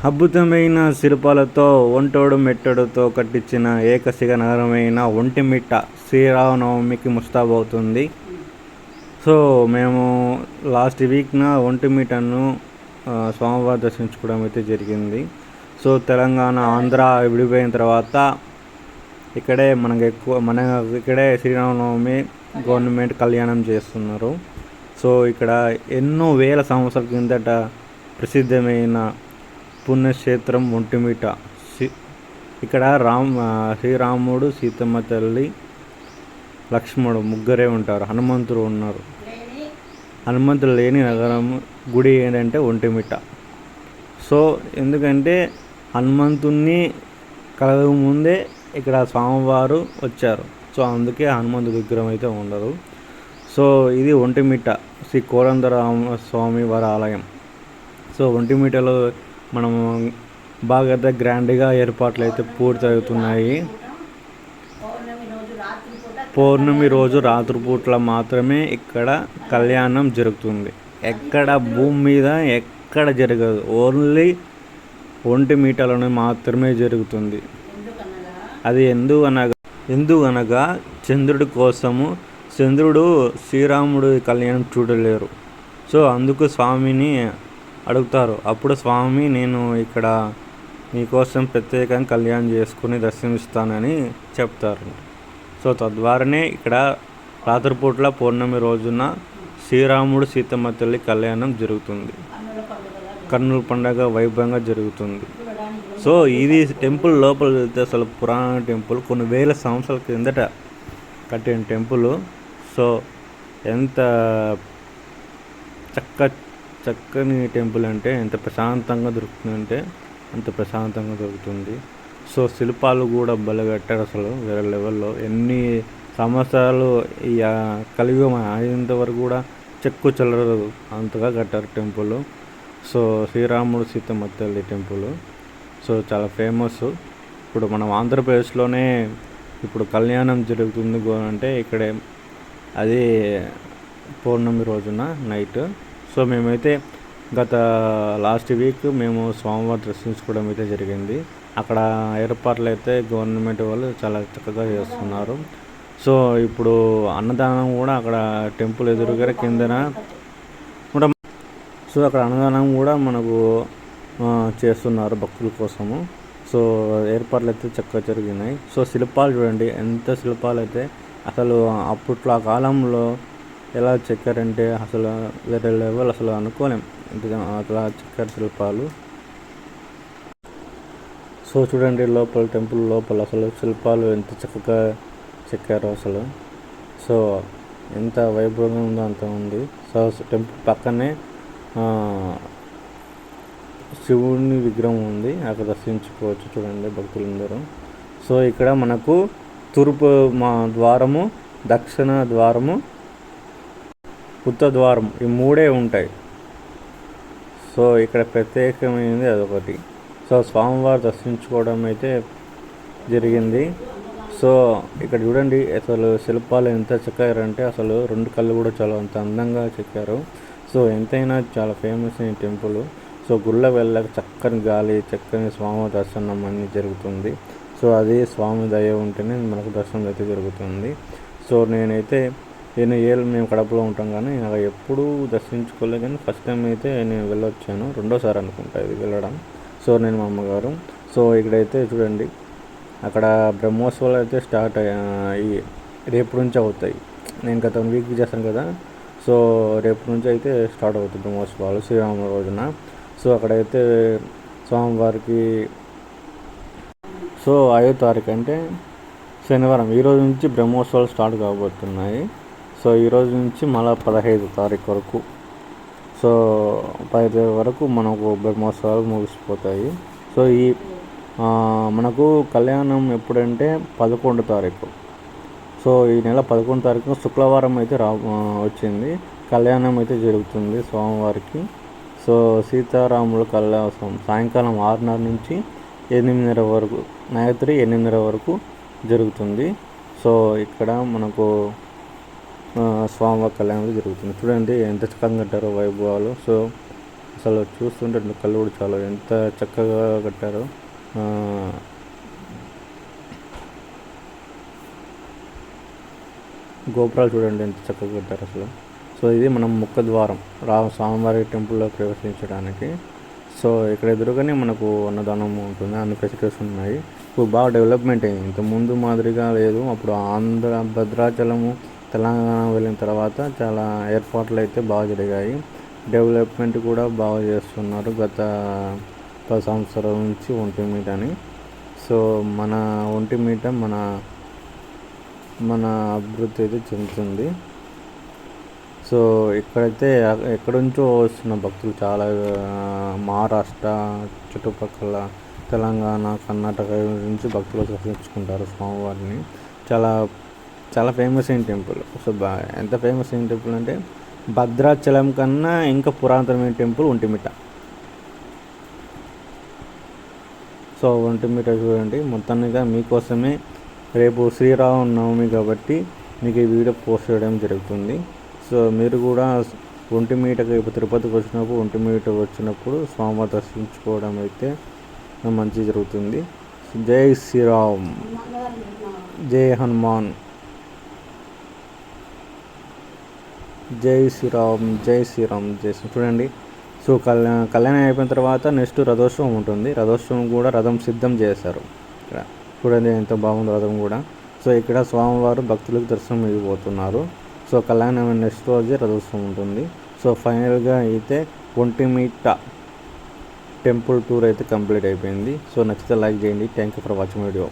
అద్భుతమైన శిల్పాలతో ఒంటోడు మెట్టడుతో కట్టించిన ఏకశిల నగరమైన ఒంటిమిట్ట శ్రీరామనవమికి ముస్తాబవుతుంది. సో మేము లాస్ట్ వీక్న ఒంటిమిట్టను స్వామివారి దర్శించుకోవడం అయితే జరిగింది. సో తెలంగాణ ఆంధ్ర విడిపోయిన తర్వాత ఇక్కడే ఇక్కడే శ్రీరామనవమి గవర్నమెంట్ కళ్యాణం చేస్తున్నారు. సో ఇక్కడ ఎన్నో వేల సంవత్సరాల కిందట ప్రసిద్ధమైన పుణ్యక్షేత్రం ఒంటిమిట్ట. ఇక్కడ శ్రీరాముడు, సీతమ్మ తల్లి, లక్ష్మణుడు ముగ్గురే ఉంటారు. హనుమంతుడు ఉన్నారు. హనుమంతుడు లేని నగరం గుడి ఏంటంటే ఒంటిమిట్ట. సో ఎందుకంటే హనుమంతుణ్ణి కలగ ముందే ఇక్కడ స్వామివారు వచ్చారు. సో అందుకే హనుమంతుడి విగ్రహం అయితే ఉండదు. సో ఇది ఒంటిమిట్ట శ్రీ కోదండరామ స్వామి వారి ఆలయం. సో ఒంటిమిట్టలో మనం బాగా గ్రాండ్గా ఏర్పాట్లు అయితే పూర్తవుతున్నాయి. పౌర్ణమి రోజు రాత్రిపూట్ల మాత్రమే ఇక్కడ కళ్యాణం జరుగుతుంది. ఎక్కడ భూమి మీద ఎక్కడ జరగదు, ఓన్లీ ఒంటిమిట్టలోనే మాత్రమే జరుగుతుంది. అది ఎందుకనగా చంద్రుడి కోసము. చంద్రుడు శ్రీరాముడు కళ్యాణం చూడలేరు. సో అందుకు స్వామిని అడుగుతారు. అప్పుడు స్వామి నేను ఇక్కడ మీకోసం ప్రత్యేకంగా కళ్యాణం చేసుకుని దర్శనమిస్తానని చెప్తారు. సో తద్వారానే ఇక్కడ రాత్రిపూట్ల పౌర్ణమి రోజున శ్రీరాముడు, సీతమ్మ తల్లి కళ్యాణం జరుగుతుంది. కన్నుల పండగ వైభవంగా జరుగుతుంది. సో ఇది టెంపుల్ లోపల వెళ్తే అసలు పురాణ టెంపుల్, కొన్ని వేల సంవత్సరాల కిందట కట్టిన టెంపుల్. సో ఎంత చక్కని టెంపుల్ అంటే ఎంత ప్రశాంతంగా దొరుకుతుందంటే అంత ప్రశాంతంగా దొరుకుతుంది. సో శిల్పాలు కూడా భలే కట్టారు, అసలు వేరే లెవెల్లో. ఎన్ని సంవత్సరాలు ఈ కలియుగం అయ్యేంత వరకు కూడా చెక్కు చెల్లరదు అంతగా కట్టారు టెంపుల్. సో శ్రీరాముడు, సీతమ్మ తల్లి టెంపుల్ సో చాలా ఫేమస్. ఇప్పుడు మనం ఆంధ్రప్రదేశ్లోనే ఇప్పుడు కళ్యాణం జరుగుతుంది అంటే ఇక్కడే, అది పౌర్ణమి రోజున నైట్. సో మేమైతే గత లాస్ట్ వీక్ మేము స్వామివారి దర్శించుకోవడం అయితే జరిగింది. అక్కడ ఏర్పాట్లు అయితే గవర్నమెంట్ వాళ్ళు చాలా చక్కగా చేస్తున్నారు. సో ఇప్పుడు అన్నదానం కూడా అక్కడ టెంపుల్ ఎదురుగా కిందన కూడా, సో అక్కడ అన్నదానం కూడా మనకు చేస్తున్నారు భక్తుల కోసము. సో ఏర్పాట్లు అయితే చక్కగా జరిగినాయి. సో శిల్పాలు చూడండి, ఎంత శిల్పాలు అయితే అసలు అప్పట్లో ఆ కాలంలో ఎలా చెక్కారంటే అసలు వేరే లెవెల్, అసలు అనుకోలేం అట్లా చెక్కారు శిల్పాలు. సో చూడండి లోపల, టెంపుల్ లోపల అసలు శిల్పాలు ఎంత చక్కగా చెక్కారు అసలు. సో ఎంత వైభవంగా ఉందో అంత ఉంది. సో టెంపుల్ పక్కనే శివుని విగ్రహం ఉంది, అక్కడ దర్శించుకోవచ్చు చూడండి భక్తులందరూ. సో ఇక్కడ మనకు తూర్పు ద్వారము, దక్షిణ ద్వారము, ఉత్తర ద్వారం ఈ మూడే ఉంటాయి. సో ఇక్కడ ప్రత్యేకమైనది అదొకటి. సో స్వామివారు దర్శించుకోవడం అయితే జరిగింది. సో ఇక్కడ చూడండి అసలు శిల్పాలు ఎంత చెక్కారంటే అసలు రెండు కళ్ళు కూడా చాలా అంత అందంగా చెక్కారు. సో ఎంతైనా చాలా ఫేమస్ అయిన టెంపుల్. సో గుళ్ళ వెళ్ళక చక్కని గాలి, చక్కని స్వామి దర్శనం అన్నీ జరుగుతుంది. సో అది స్వామి దయ ఉంటేనే మనకు దర్శనం అయితే జరుగుతుంది. సో మేము కడపలో ఉంటాం కానీ అలా ఎప్పుడూ దర్శించుకోలేదు. కానీ ఫస్ట్ టైం అయితే నేను వెళ్ళొచ్చాను, రెండోసారి అనుకుంటా ఇది వెళ్ళడం. సో నేను మా అమ్మగారు. సో ఇక్కడైతే చూడండి అక్కడ బ్రహ్మోత్సవాలు అయితే స్టార్ట్ అయ్యాయి, రేపు నుంచి అవుతాయి. నేను గత వీక్ చేస్తాను కదా, సో రేపు నుంచి అయితే స్టార్ట్ అవుతాయి బ్రహ్మోత్సవాలు శ్రీరామ రోజున. సో అక్కడైతే స్వామివారికి సో 5వ తారీఖు అంటే శనివారం, ఈరోజు నుంచి బ్రహ్మోత్సవాలు స్టార్ట్ కాబోతున్నాయి. సో ఈరోజు నుంచి మళ్ళీ 15వ తారీఖు వరకు, సో 15 వరకు మనకు బ్రహ్మోత్సవాలు ముగిసిపోతాయి. సో మనకు కళ్యాణం ఎప్పుడంటే 11వ తారీఖు. సో ఈ నెల 11వ తారీఖు శుక్రవారం అయితే వచ్చింది, కళ్యాణం అయితే జరుగుతుంది స్వామివారికి. సో సీతారాముల కళ్యాణం సాయంకాలం 6:30 నుంచి 8:30 వరకు, రాత్రి 8:30 వరకు జరుగుతుంది. సో ఇక్కడ మనకు స్వామివారి కళ్యాణం జరుగుతుంది. చూడండి ఎంత చక్కగా కట్టారో వైభవాలు. సో అసలు చూస్తుంటే కళ్ళు కూడా చాలా ఎంత చక్కగా కట్టారో. గోపురాలు చూడండి ఎంత చక్కగా కట్టారు అసలు. సో ఇది మనం ముఖద్వారం స్వామివారి టెంపుల్లో ప్రవేశించడానికి. సో ఇక్కడ ఎదురుగానే మనకు అన్నదానం ఉంటుంది, అన్ని ఫెసిలిటీస్ ఉన్నాయి. ఇప్పుడు బాగా డెవలప్మెంట్ అయింది, ఇంత ముందు మాదిరిగా లేదు. అప్పుడు భద్రాచలము తెలంగాణ వెళ్ళిన తర్వాత చాలా ఏర్పాట్లు అయితే బాగా జరిగాయి. డెవలప్మెంట్ కూడా బాగా చేస్తున్నారు గత 10 సంవత్సరాల నుంచి ఒంటిమిటని. సో మన ఒంటిమిట మన అభివృద్ధి అయితే చెందుతుంది. సో ఇక్కడైతే ఎక్కడి నుంచో వస్తున్న భక్తులు చాలా, మహారాష్ట్ర చుట్టుపక్కల తెలంగాణ కర్ణాటక నుంచి భక్తులు దర్శించుకుంటారు స్వామివారిని. చాలా చాలా ఫేమస్ అయిన టెంపుల్. సో ఎంత ఫేమస్ అయిన టెంపుల్ అంటే భద్రాచలం కన్నా ఇంకా పురాతనమైన టెంపుల్ ఒంటిమిట. సో ఒంటిమిట చూడండి. మొత్తానికి మీకోసమే రేపు శ్రీరామనవమి కాబట్టి మీకు ఈ వీడియో పోస్ట్ చేయడం జరుగుతుంది. సో మీరు కూడా ఒంటిమిటకి ఇప్పుడు తిరుపతికి వచ్చినప్పుడు ఒంటిమిటకి వచ్చినప్పుడు స్వామి దర్శించుకోవడం అయితే మంచి జరుగుతుంది. జై శ్రీరామ్, జై హనుమాన్, జై శ్రీరామ్, జై శ్రీరామ్, జై శ్రీ. చూడండి. సో కళ్యాణం అయిపోయిన తర్వాత నెక్స్ట్ రథోత్సవం ఉంటుంది. రథోత్సవం కూడా రథం సిద్ధం చేశారు ఇక్కడ. చూడండి ఎంత బాగుంది రథం కూడా. సో ఇక్కడ స్వామివారు భక్తులకు దర్శనం ఇవ్వబోతున్నారు. సో కళ్యాణం నెక్స్ట్ రోజే రథోత్సవం ఉంటుంది. సో ఫైనల్గా అయితే ఒంటిమిట టెంపుల్ టూర్ అయితే కంప్లీట్ అయిపోయింది. సో నచ్చితే లైక్ చేయండి. Thank you for watching video.